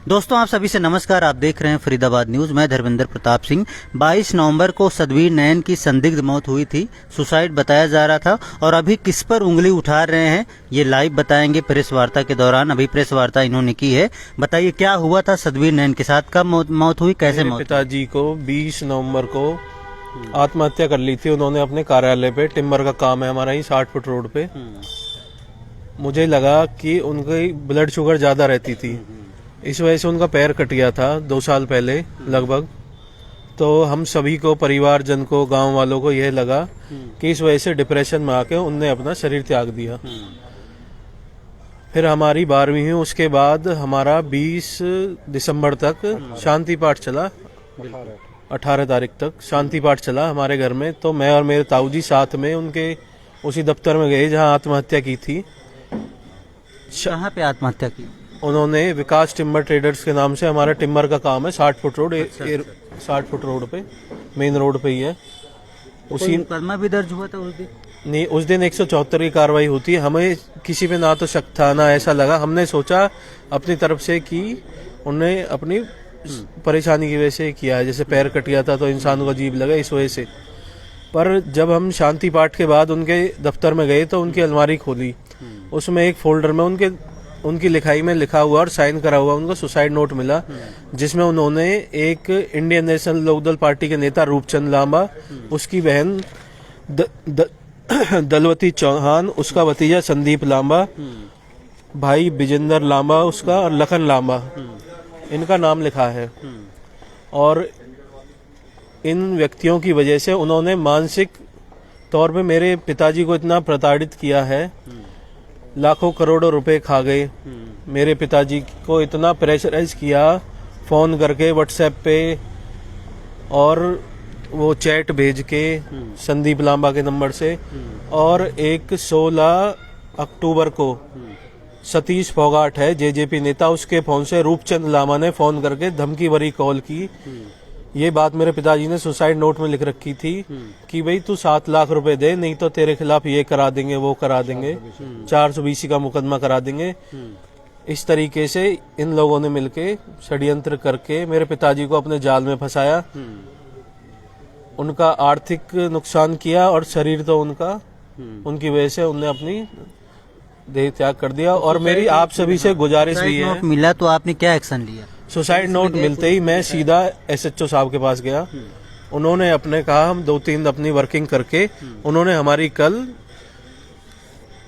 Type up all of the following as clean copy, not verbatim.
दोस्तों आप सभी से नमस्कार। आप देख रहे हैं फरीदाबाद न्यूज। मैं धर्मेंद्र प्रताप सिंह। 22 नवंबर को सतवीर नयन की संदिग्ध मौत हुई थी। सुसाइड बताया जा रहा था और अभी किस पर उंगली उठा रहे हैं ये लाइव बताएंगे प्रेस वार्ता के दौरान। अभी प्रेस वार्ता इन्होंने की है। बताइए क्या हुआ था सतवीर नयन के साथ, कब मौत हुई, कैसे मौत? पिताजी को 20 नवंबर को आत्महत्या कर ली थी उन्होंने अपने कार्यालय पे। टिम्बर का काम है हमारा ही 60 फुट रोड पे। मुझे लगा कि उनकी ब्लड शुगर ज्यादा रहती थी, इस वजह से उनका पैर कट गया था 2 साल पहले लगभग। तो हम सभी को, परिवारजन को, गांव वालों को यह लगा कि इस वजह से डिप्रेशन में आके उनने अपना शरीर त्याग दिया। फिर हमारी 12वीं हुई। उसके बाद हमारा 20 दिसंबर तक शांति पाठ चला, 18 तारीख तक शांति पाठ चला हमारे घर में। तो मैं और मेरे ताऊ जी साथ में उनके उसी दफ्तर में गए जहां आत्महत्या की थी। कहाँ पे आत्महत्या की? उन्होंने विकास टिम्बर ट्रेडर्स के नाम से, हमारा टिम्बर का काम है 60 फुट रोड, 60 फुट रोड पे, मेन रोड पे ही है। उसी मुकदमा भी दर्ज हुआ था उस दिन? नहीं, उस दिन 174 की कार्रवाई होती है। हमें किसी पे ना तो शक था ना ऐसा लगा। हमने सोचा अपनी तरफ से कि उन्हें अपनी परेशानी की वजह से किया है, जैसे पैर कट गया था तो इंसान को अजीब लगा इस वजह से। पर जब हम शांति पाठ के बाद उनके दफ्तर में गए तो उनकी अलमारी खोली, उसमें एक फोल्डर में उनकी लिखाई में लिखा हुआ और साइन करा हुआ उनको सुसाइड नोट मिला, जिसमें उन्होंने एक इंडियन नेशनल लोकदल पार्टी के नेता रूपचंद लांबा, उसकी बहन दलवती चौहान, उसका भतीजा संदीप लांबा, भाई विजेंद्र लांबा उसका, और लखन लांबा, इनका नाम लिखा है। और इन व्यक्तियों की वजह से उन्होंने मानसिक तौर पे मेरे पिताजी को इतना प्रताड़ित किया है, लाखों करोड़ों रुपए खा गए। मेरे पिताजी को इतना प्रेशराइज किया फोन करके, व्हाट्सएप पे, और वो चैट भेज के संदीप लांबा के नंबर से। और एक 16 अक्टूबर को सतीश फोगाट है जेजेपी नेता, उसके फोन से रूपचंद लांबा ने फोन करके धमकी भरी कॉल की। ये बात मेरे पिताजी ने सुसाइड नोट में लिख रखी थी कि भाई तू 7 लाख रुपए दे, नहीं तो तेरे खिलाफ ये करा देंगे, वो करा देंगे, 420 का मुकदमा करा देंगे। इस तरीके से इन लोगों ने मिलके षड्यंत्र करके मेरे पिताजी को अपने जाल में फंसाया, उनका आर्थिक नुकसान किया और शरीर तो उनकी वजह से उनने अपनी देह त्याग कर दिया। और मेरी आप सभी से गुजारिश भी है, मिला तो आपने क्या एक्शन लिया? सुसाइड नोट मिलते ही मैं सीधा एसएचओ साहब के पास गया। उन्होंने अपने कहा, हम 2-3 अपनी वर्किंग करके उन्होंने हमारी कल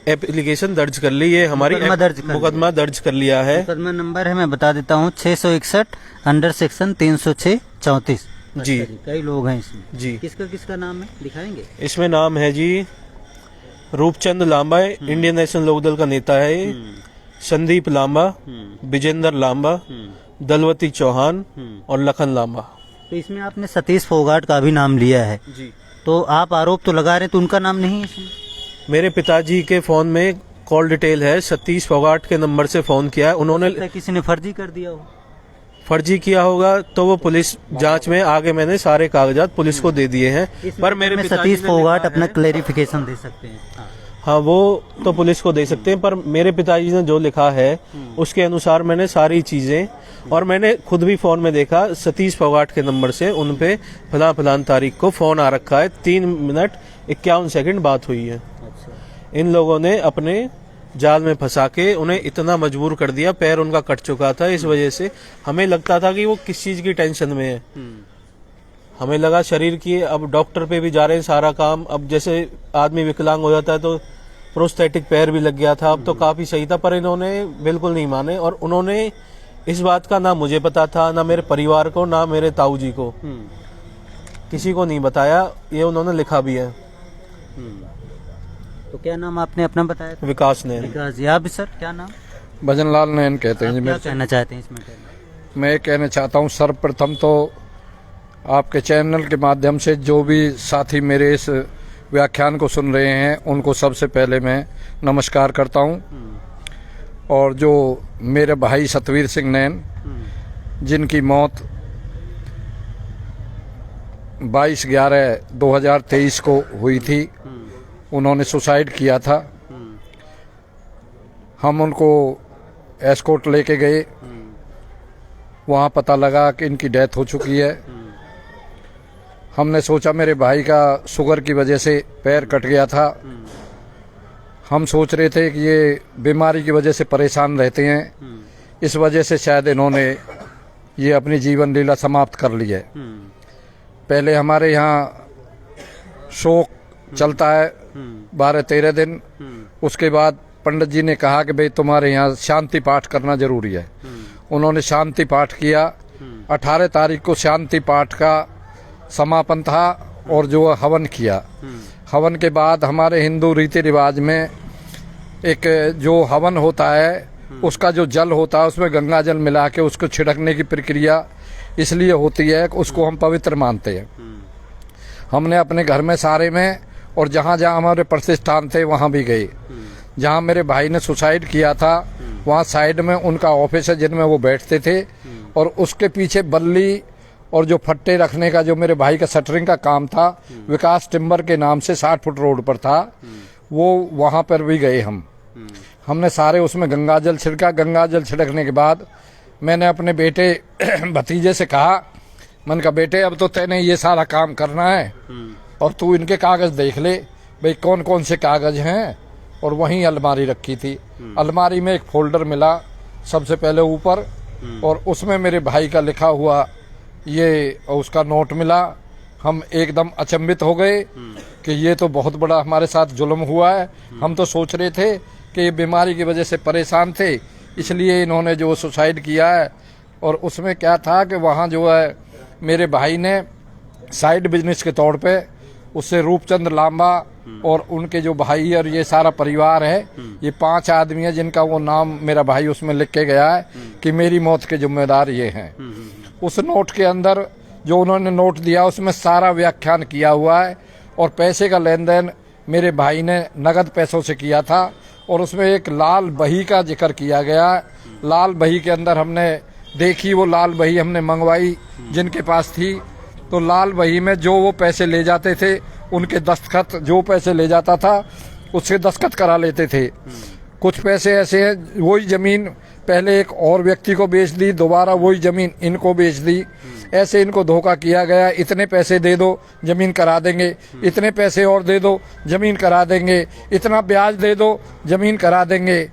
एप्लीकेशन दर्ज कर ली। ये हमारी मुकदमा दर्ज कर लिया है। मुकदमा नंबर है, मैं बता देता हूँ, 661 अंडर सेक्शन 306 34। जी, कई लोग हैं इसमें जी। किसका नाम है दिखाएंगे? इसमें नाम है जी रूपचंद लांबा, इंडियन नेशनल लोकदल का नेता है, संदीप लांबा, विजेंद्र लांबा, दलवती चौहान और लखन लांबा। तो इसमें आपने सतीश फोगाट का भी नाम लिया है जी। तो आप आरोप तो लगा रहे हैं, तो उनका नाम नहीं है इसमें? मेरे पिताजी के फोन में कॉल डिटेल है, सतीश फोगाट के नंबर से फोन किया है उन्होंने। किसी ने फर्जी कर दिया हो? फर्जी किया होगा तो वो पुलिस जांच में आगे, मैंने सारे कागजात पुलिस को दे दिए हैं। पर मेरे सतीश फोगाट अपना क्लेरिफिकेशन दे सकते हैं। हाँ, वो तो पुलिस को दे सकते हैं, पर मेरे पिताजी ने जो लिखा है उसके अनुसार मैंने सारी चीजें, और मैंने खुद भी फोन में देखा सतीश फोगाट के नंबर से उन पे फलान तारीख को फोन आ रखा है, 3 मिनट 51 सेकंड बात हुई है। इन लोगों ने अपने जाल में फंसा के उन्हें इतना मजबूर कर दिया, पैर उनका कट चुका था। इस वजह से हमें लगता था कि वो किस चीज की टेंशन में है। हमें लगा शरीर की, अब डॉक्टर पे भी जा रहे हैं सारा काम। अब जैसे आदमी विकलांग हो जाता है तो प्रोस्थेटिक पैर भी लग गया था, अब तो काफी सही था। पर इन्होंने बिल्कुल नहीं माने, और उन्होंने इस बात का ना मुझे पता था, ना मेरे परिवार को, ना मेरे ताऊ जी को, किसी को नहीं बताया। ये उन्होंने लिखा भी है। तो क्या नाम आपने अपना बताया था? विकास नैन। विकास जी, आप भी सर क्या नाम? भजनलाल नैन कहते हैं जी। क्या कहना चाहते हैं इसमें? मैं कहना चाहता हूँ, सर्वप्रथम तो आपके चैनल के माध्यम से जो भी साथी मेरे इस व्याख्यान को सुन रहे हैं उनको सबसे पहले मैं नमस्कार करता हूँ। और जो मेरे भाई सतवीर सिंह नैन, जिनकी मौत 22/11/2023 को हुई थी, उन्होंने सुसाइड किया था। हम उनको एस्कॉर्ट लेके गए वहाँ पता लगा कि इनकी डेथ हो चुकी है। हमने सोचा मेरे भाई का शुगर की वजह से पैर कट गया था। हम सोच रहे थे कि ये बीमारी की वजह से परेशान रहते हैं, इस वजह से शायद इन्होंने ये अपनी जीवन लीला समाप्त कर ली है। पहले हमारे यहाँ शोक चलता है 12-13 दिन। उसके बाद पंडित जी ने कहा कि भाई तुम्हारे यहाँ शांति पाठ करना जरूरी है। उन्होंने शांति पाठ किया। 18 तारीख को शांति पाठ का समापन था और जो हवन किया। हवन के बाद हमारे हिंदू रीति रिवाज में एक जो हवन होता है उसका जो जल होता है उसमें गंगा जल मिला के उसको छिड़कने की प्रक्रिया इसलिए होती है कि उसको हम पवित्र मानते हैं। हमने अपने घर में सारे में और जहाँ जहाँ हमारे प्रतिष्ठान थे वहाँ भी गए। जहाँ मेरे भाई ने सुसाइड किया था वहाँ साइड में उनका ऑफिस है जिनमें वो बैठते थे, और उसके पीछे बल्ली और जो फट्टे रखने का जो मेरे भाई का शटरिंग का काम था विकास टिम्बर के नाम से 60 फुट रोड पर था, वो वहाँ पर भी गए हमने सारे उसमें गंगाजल छिड़का। गंगाजल छिड़कने के बाद मैंने अपने बेटे भतीजे से कहा, मैंने कहा बेटे अब तो तैने ये सारा काम करना है और तू इनके कागज देख ले भाई कौन कौन से कागज हैं। और वहीं अलमारी रखी थी। अलमारी में एक फोल्डर मिला सबसे पहले ऊपर, और उसमें मेरे भाई का लिखा हुआ ये उसका नोट मिला। हम एकदम अचंभित हो गए कि ये तो बहुत बड़ा हमारे साथ जुल्म हुआ है। हम तो सोच रहे थे कि ये बीमारी की वजह से परेशान थे इसलिए इन्होंने जो सुसाइड किया है। और उसमें क्या था कि वहाँ जो है मेरे भाई ने साइड बिजनेस के तौर पे उससे रूपचंद लांबा और उनके जो भाई और ये सारा परिवार है, ये 5 आदमी है जिनका वो नाम मेरा भाई उसमें लिख के गया है कि मेरी मौत के जिम्मेदार ये हैं। उस नोट के अंदर जो उन्होंने नोट दिया उसमें सारा व्याख्यान किया हुआ है, और पैसे का लेन देन मेरे भाई ने नगद पैसों से किया था। और उसमें एक लाल बही का जिक्र किया गया है। लाल बही के अंदर हमने देखी, वो लाल बही हमने मंगवाई जिनके पास थी, तो लाल बही में जो वो पैसे ले जाते थे उनके दस्तखत, जो पैसे ले जाता था उससे दस्तखत करा लेते थे। कुछ पैसे ऐसे हैं वही जमीन पहले एक और व्यक्ति को बेच दी, दोबारा वही जमीन इनको बेच दी। ऐसे इनको धोखा किया गया, इतने पैसे दे दो जमीन करा देंगे, इतने पैसे और दे दो जमीन करा देंगे, इतना ब्याज दे दो जमीन करा देंगे।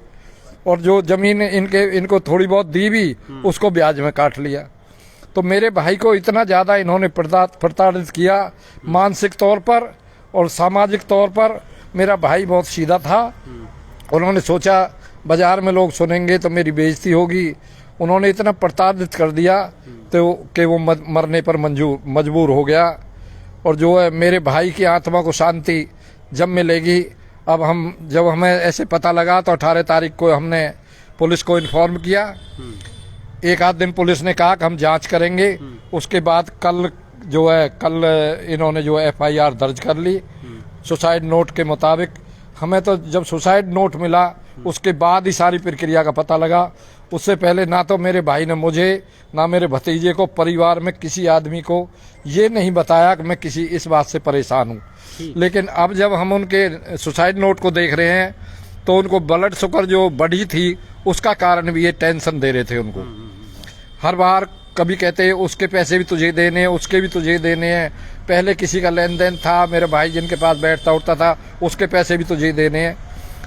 और जो जमीन इनको थोड़ी बहुत दी भी उसको ब्याज में काट लिया। तो मेरे भाई को इतना ज़्यादा इन्होंने प्रताड़ित किया मानसिक तौर पर और सामाजिक तौर पर। मेरा भाई बहुत सीधा था। उन्होंने सोचा बाजार में लोग सुनेंगे तो मेरी बेइज्जती होगी। उन्होंने इतना प्रताड़ित कर दिया तो कि वो मरने पर मजबूर हो गया। और जो है मेरे भाई की आत्मा को शांति जब मिलेगी, अब जब हमें ऐसे पता लगा तो 18 तारीख को हमने पुलिस को इन्फॉर्म किया। एक आध दिन पुलिस ने कहा कि हम जांच करेंगे। उसके बाद कल इन्होंने जो FIR दर्ज कर ली सुसाइड नोट के मुताबिक। हमें तो जब सुसाइड नोट मिला उसके बाद ही सारी प्रक्रिया का पता लगा। उससे पहले ना तो मेरे भाई ने मुझे ना मेरे भतीजे को, परिवार में किसी आदमी को ये नहीं बताया कि मैं किसी इस बात से परेशान हूँ। लेकिन अब जब हम उनके सुसाइड नोट को देख रहे हैं तो उनको ब्लड शुगर जो बढ़ी थी उसका कारण भी ये टेंशन दे रहे थे उनको। हर बार कभी कहते उसके पैसे भी तुझे देने हैं, उसके भी तुझे देने हैं। पहले किसी का लेन देन था, मेरे भाई जिनके पास बैठता उठता था उसके पैसे भी तुझे देने हैं।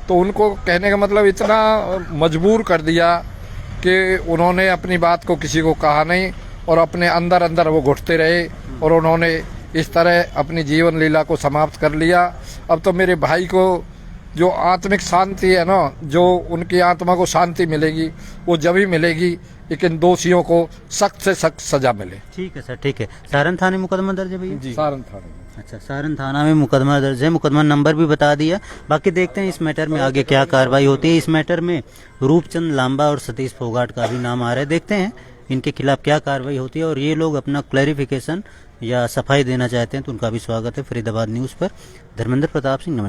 तो उनको कहने का मतलब इतना मजबूर कर दिया कि उन्होंने अपनी बात को किसी को कहा नहीं और अपने अंदर अंदर वो घुटते रहे और उन्होंने इस तरह अपनी जीवन लीला को समाप्त कर लिया। अब तो मेरे भाई को जो आत्मिक शांति है ना, जो उनकी आत्मा को शांति मिलेगी वो जब ही मिलेगी लेकिन दोषियों को सख्त से सख्त सजा मिले। ठीक है सर, ठीक है। सारण थाने मुकदमा दर्ज है भैया? जी सारण थाने। अच्छा, सारण थाना में मुकदमा दर्ज है, मुकदमा नंबर भी बता दिया। बाकी देखते हैं इस मैटर में आगे क्या कार्रवाई होती है। इस मैटर में रूपचंद लांबा और सतीश फोगाट का भी नाम आ रहा है। देखते हैं इनके खिलाफ क्या कार्रवाई होती है और ये लोग अपना क्लैरिफिकेशन या सफाई देना चाहते हैं तो उनका भी स्वागत है फरीदाबाद न्यूज़ पर। धर्मेंद्र प्रताप सिंह, नमस्कार।